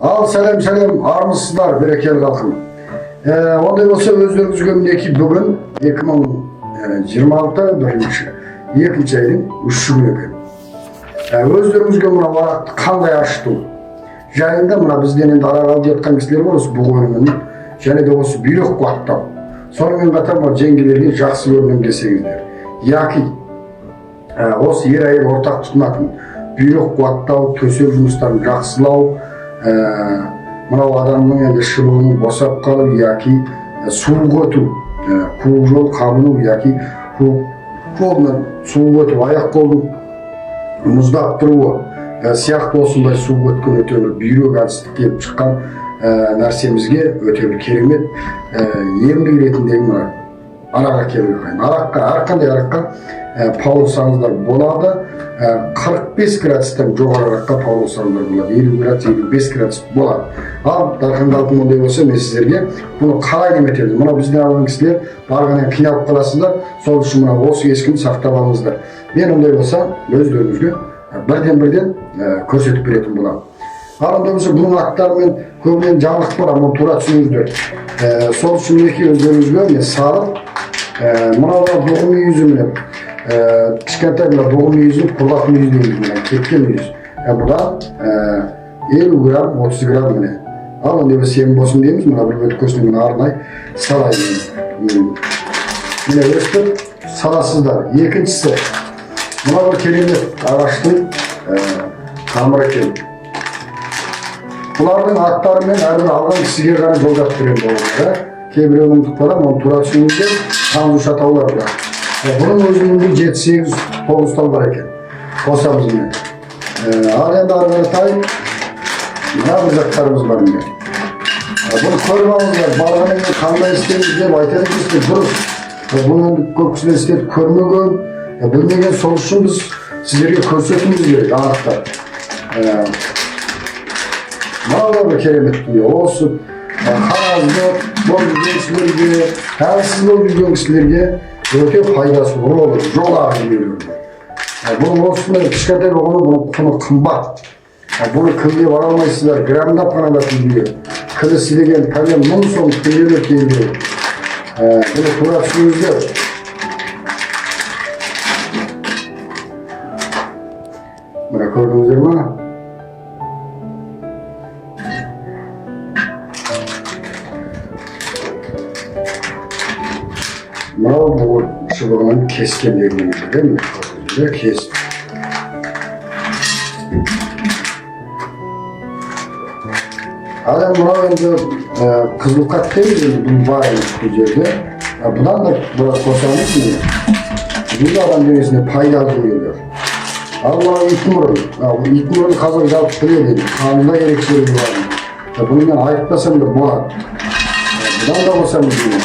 Al selam armısızlar berekeli kalkın. Onday olsa özlerinizge mineki bugün 2026 birinci ekінші айдың 3 күні екен. Өздеріңізге мына варақты қандай ашты? Жайында мына бізден енді араға алып жатқан кісілер бар осы бұл өнімін және де осы бүйрек қуаттау. Сонымен қатар мына жеңгелерге жақсы көрінем десеңіздер. Яки осы ер әйел ортақ тұтынатын бүйрек қуаттау, төсек жұмыстарын жақсылау, мынау адамның енді шылуының босап қалып, яки суық өту, қуық жол қабыну, яки қолынан суық өту, аяқ қолдың мұздап тұруы сияқты осындай суық өткен өте бір бүйрек әлсіздік келіп шыққан нәрсемізге өте бір керемет емдік ретіндегі мына араға келіп қайын. Әрқандай араққа пауласаңыздар болады. 45 градустан жоғары араққа пауласаңыздар болады. 50 градус, 55 градус болады. Ал дарқандардың ондай болса, мен сіздерге бұны қалай деметеміз. Мына бізден алған кісілер барғаннан қиналып қаласыздар. Сол үшін мына осы ешкімді сақтап алыңыздар. Мен ондай болса, өздеріңізге бірден көрсетіп беретін боламын. Ал ондай болса, бұның аттарымен көбінен жаңалық бар, мұны тура түсініңіздер. Сол үшін мінекей өздеріңізге мен салып, мынау бұғы мүйізі мінеп, кішкентай мына бұғы мүйізі, құрғақ мүйіз дейміз, кеткен мүйіз. Бұдан 50 грамм, 30 грамм міне. Ал ондай сенім болсын дейміз, мына бір өтік көсіне мына арнай салайын. Міне өстіп саласыздар. Екіншісі, мына бір керемет ағаштың қамыры екен. Бұлардың аттарымен әрбір алған кісіге ғана жолдап берем болғанда, кейбіреуінің тұқпарам, оны тура түсініңіздер, қамзуш атаулар бар. Бұның өзінің 7-8 тал бар екен. Қосамыз міне. Ал енді арғаратайын, мына бір заттарымыз бар міне. Бұны көріп алыңыздар, барғанымен қандай істейміз деп айтады кесте дұрыс. Бұны көп кісілер істетіп көрмеген, білмеген сол үшін біз сіздерге көрсетуіміз керек, анықтар. Мынау бір керемет дүние. Осы қаразды, бұл жүрген кісілерге, әлсіз болып жүрген кісілерге өте пайдасы olur, жоғары дүниелерде. Бұл осындай кішкентай болғаны бұның құны қымбат. Бұны кімге бара алмайсыздар, грамдап қана да дүние. Кілі сілеген пәлем мың сом дүниелер кейде. Бұны тура түсініңіздер. Мына көрдіңіздер ма? Мынау бұл шыбығынан кескен дегеніміз деген мен кесіп. Адам мынау енді қызылқат дейміз, бұл бар бұл жерде. Бұдан да қосамыз не? Бұл адам денесіне пайдалы дүниелер. Ал мынау итмұрын қазір жалпы біледі, қанында ерекшелігі бар. Бұны мен айтпасам да болады. Бұдан да қосамыз не?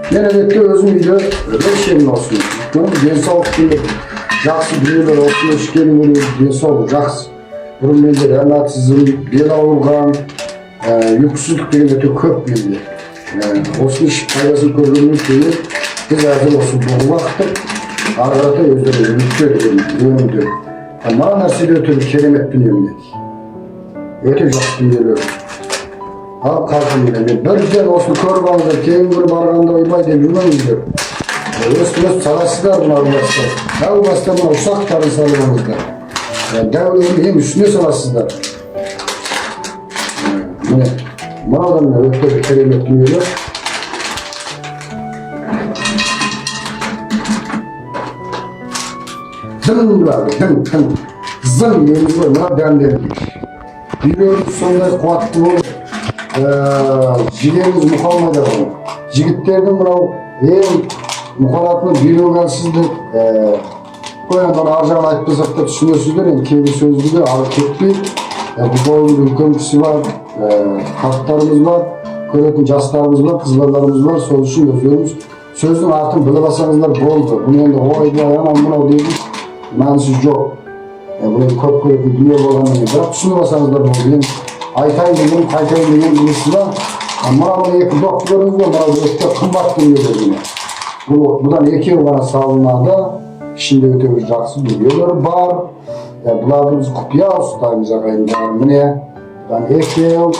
Мен әдетте өзім үйде ішемін осыны. Денсаулық дейді, жақсы дүниелер осыны ішкенім денсаулық жақсы. Бұрын менде ревматизм, бел ауырған, ұйқысыздық деген өте көп менде. Осыны ішіп пайдасын көргеннен кейін біз әзір осы бұғылақтық, арғарата өздері үміттер өнімдер. Маған нәрседе өте керемет дүниемдек. Өте жақсы дүниелер. Ал қалқымын, бірден осыны көріп алыңыздар, кейін бір барғанда ойбай деп жүрмеңіздер. Өстіп саласыздар бұны албастар. Дәу бастар мұна ұсақтарын салыңыздар. Дәуінің ең үстіне саласыздар. Міне, мұнадан өтті керемет дүниелер. Дың бұлады, дың. Зың еміз ғой, мұна дәмдерді. Бүйрек сондай қуатты болып. Жігеріміз мұқалмайды ғой. Жігіттердің мынау ең мұқалатыны бүйрек әлсіздік. Қойғандан аржағын айтпасақ та түсінесіздер, кейбір сөзді де ары кетпей. Бұл бойында үлкен кісі бар, қарттарымыз бар, көретін жастарымыз бар, қызбаларымыз бар. Сол үшін өздеріміз сөздің артын біліп алсаңыздар болды. Бұны енді ойды аян мынау дейміз, мәнісі жоқ. Бұл көп көретін дүние болғаннан бірақ түсініп алсаңыздар болды. Айтайын деген, қайтайын деген несі ба? Мынау екі доқты көріңіздер, мынау өте қымбат дүниелер міне. Бұдан екеу ғана салынады, ішінде өте жақсы дүниелер бар. Bularni biz құпия ұстаймыз ағайындар. Міне, екеу.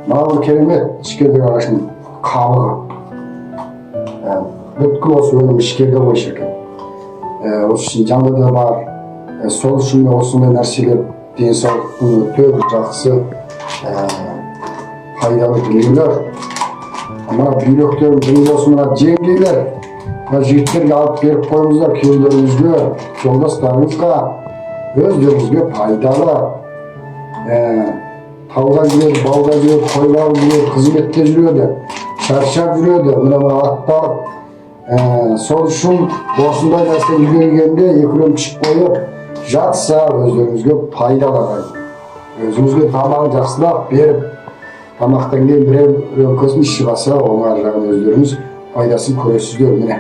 Мынау керемет ішкердегі ағашының қабығы. Бүткіл осы өнім ішкерде қойшы екен. Осы үшін жанды да бар. Сол үшін осындай нәрселер денсаулықтың өте жақсы пайдалы дүниелер. Мына бүйректер, осы мына жеңгейлер, жігіттерге алып беріп қойыңыздар, күйеулеріңізге, жолдастарыңызға, өздеріңізге пайдалы. Тауға жүреді, балға жүреді, қойға жүреді, қызметте жүреді, шаршап жүреді, мына аттар. Сол үшін осындай нәрсе үйренгенде екі-үш күшік қойып жатса өздеріңізге пайдалы. Өзіңізге тамағын жақсылап беріп, тамақтан кейін біреу көзін ішіп алса, оның ар жағын өздеріңіз пайдасын көресіздер. Міне.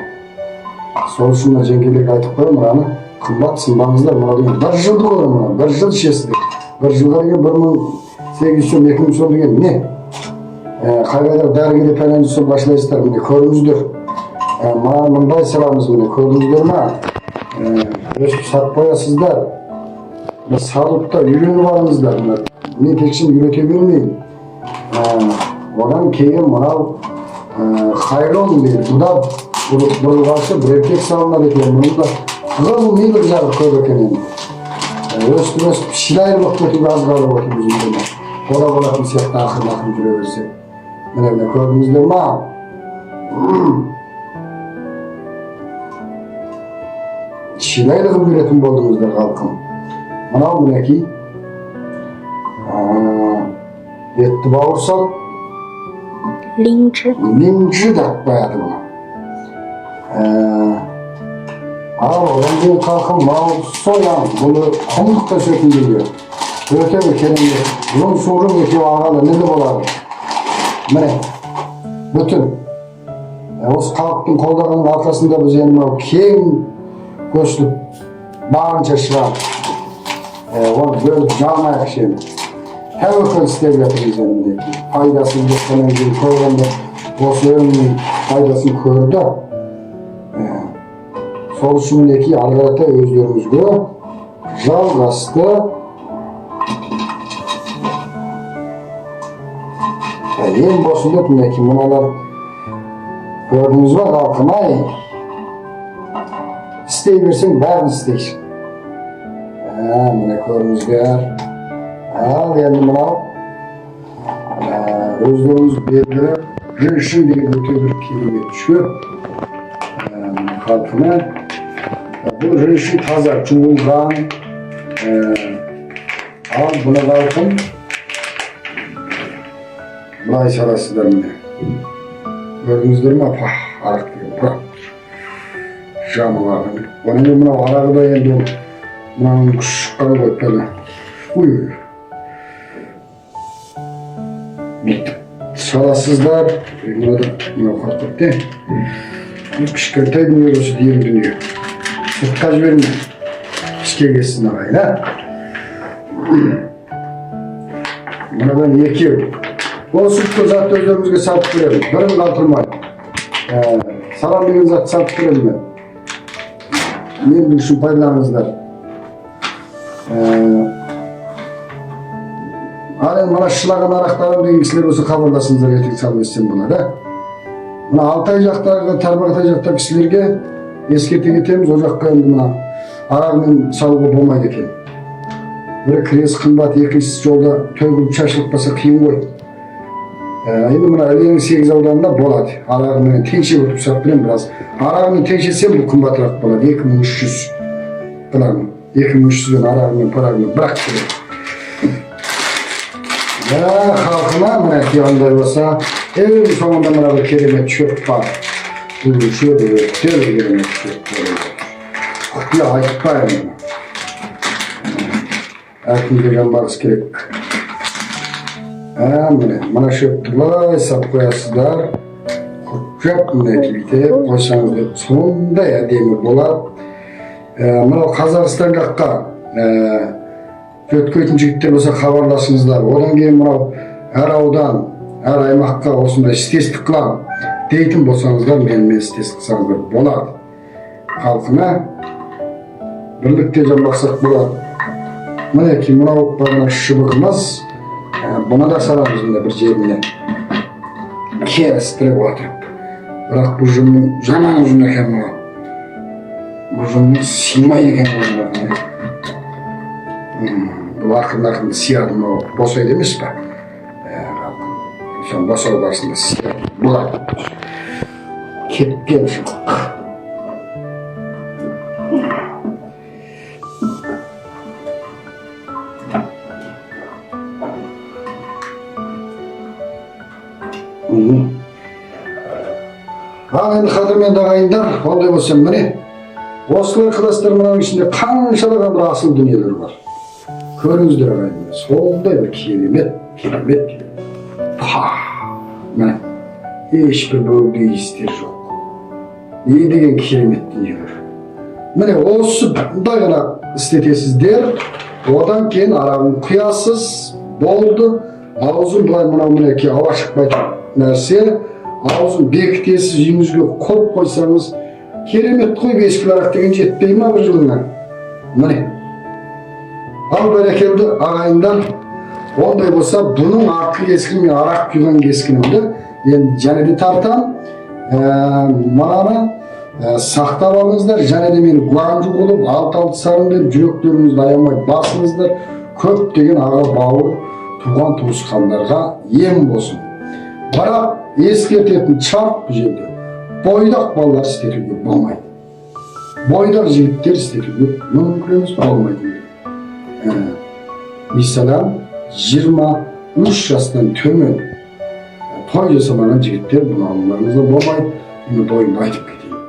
Сол үшін жеңгелерге айтып қойып, мынаны қымбат сынбаңыздар. Мына деген бір жылды көрі мына, бір жыл ішесіздер. Бір жылға деген 1800 сом, 2000 сом деген не? Қайғайдар дәрігеде пәлен сом башылайсыздар, міне көріңіздер. Мындай саламыз, міне көрдіңіздер ма? Өстіп сатып қоясыздар. Садықта үйреніп алыңыздар. Мен текшін үйрете бермеймін. Одан кейін мынау хайрон дейді. Бұда бұрылғашы бір еркек салынады екен. Мұнда ғыл мейлік жарық көп екен енді. Өстіп шилайыр болып кетуге аз қалып отыр өзімден. Қора болатын сияқты ақырын жүре берсе. Міне көрдіңіздер ма? Шилайлығын беретін болдыңыздар қалқым. Мынау мінекей етті бауырсақ линжі деп қояды бұны. Ал одан кейін қалқым мынау соян, бұны құмдықта сөйтіндегі өте бір керемет. Бұның суырым екеу алғаны неде болады? Міне, бүтін. Осы қалыптың қолдағының арқасында біз енді мынау кең көсіліп барынша шығады. Оны бөліп жалмайық шені. Тәуекел істеп жатырмыз енді. Пайдасын жеткеннен кейін көргенде осы өнімнің пайдасын көрді. Сол үшін мінекей ары қарата өздеріңізге жалғасты. Ең босын деп мінекей мыналар көрдіңіз ба қалқым-ай? İstey versin, bәрін істейші. Міне көріңіздер. Ал енді мынау өздеріңіз белгілі жіншін деген өте бір керемет шөп. Қалқыны бұл жіншін таза жуылған. Ал бұны қалқын бұлай саласыздар міне. Көрдіңіздер ма? Арақ деген бұрақ. Жамылағын. Оның мынау арағы да енді мынаның күш шыққан қойып бәлі. Бүйтіп саласыздар. Мынау қартыпты. Кішкентай дүние осы дейін дүние. Сұртқа жіберме. Ішке кесін ағайын. Мынадан екеу. Ол сүтті затты өздерімізге салып беремін. Бірін қалтырмай. Салам деген затты салып беремін. Мен үшін пайдаланыңыздар. Ал енді мына шылаған арақтарым деген кісілер болса хабарласыңыздар, ертең салып өссем бұна да. Мына Алтай жақтағы, Тарбағатай жақтағы кісілерге ескерте кетеміз, о жаққа енді мына арағымен салуға болмайды екен. Бірі кіресі қымбат, екіншісі жолда төгіліп шашылып қалса қиын ғой. Енді мына Ілияның 8 ауданында болады. Арағымен теңше өтіп сап білем біраз. Арағымен теңшесем бұл қымбатырақ болады. 2300 бұлағын. 2300-ден арағымен парағымен бірақ керек. Халқына мына кеғандай болса, ең соңында мына бір керемет шөп бар. Бұл шөп өте керемет шөп бар. Құпия айтпаймын. Әркімге жанбағыз керек. Мына шөпті бұлай сап қоясыздар. Құтжап мінекейтеп қойсаңыздар сондай әдемі болады. Мынау Қазақстан жаққа өткөйтін жігіттер болса хабарласыңыздар. Одан кейін мынау әр аудан, әр аймаққа осындай істестік қылам. deйтін болсаңыздар, менімен істес қылсаңыздар болады. Халқына бірлікте жамбақсақ болады. Мінеки мынау бағана шыбығымыз, бұны да саламыз мына бір жеріне керістіріп отырып. Бірақ бұл жүннің жаман ұзын екен мынау. Бұл жүннің сыймай екен бұны. Бұл ақырын сияды мынау босайды емес па? Son bosау барысында сияды болады. Кеткен шыбық. Ағайын қадірменді ағайындар, ондай болсам міне, осылай қыластар мұның ішінде қаншалаған бір асыл дүниелер бар. Көріңіздер ағайындар, сондай бір керемет. Міне, ешбір бөгде естер жоқ. Не деген керемет дүниелер. Міне, осы бұндай ғана істетесіздер, одан кейін арағын құясыз, болды, аузын былай мынау мінеки ауа шықпайтын нәрсе, аузын бекітесіз, үйіңізге қойып қойсаңыз, керемет қой бесікіл арақ деген жетпей ма бір жылына? Міне. Ал бәрекелді ағайындар, ондай болса, бұның артқы кескіні мен арақ құйған кескінімді енді және де тартам, мағана сақтап алыңыздар, және де мені гуанжу қылып, алты сарын деп жүректеріңізді аямай басыңыздар, көп деген аға бауыр туған туысқандарға ем болсын. Бірақ ескертетін шарт бұл жерде бойдақ балалар істетуге болмайды. Бойдақ жігіттер істетуге мүмкін емес болмайды. Мысалы 23 жастан төмен той жасамаған жігіттер бұны алуларыңызда болмайды. Мен тойымды айтып кетейін.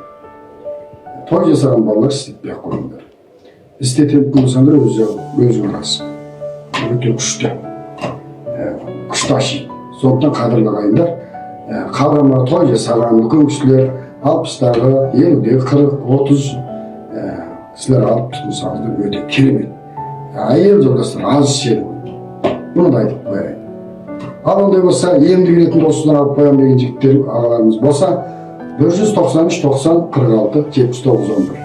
Той жасаған балалар істетпей қойыңдар. Істететін болсаңдар өз қарасы. Өте күшті. Күшті ашиды. Сондықтан қадірлі ағайындар, қалғанға той жасаған үлкен кісілер 60-дағы, 50-дағы, 40-30 кісілер алып тұтынсаңыздар өте керемет. Әйел жолдастар аз ішеді. Бұны да айтып қояйын. Ал ондай болса, емді келетін досынан алып қоям деген жігіттер ағаларымыз болса, 193 90 46 79 11.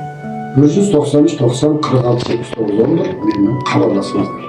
193 90 46 79 11 менімен хабарласыңыздар.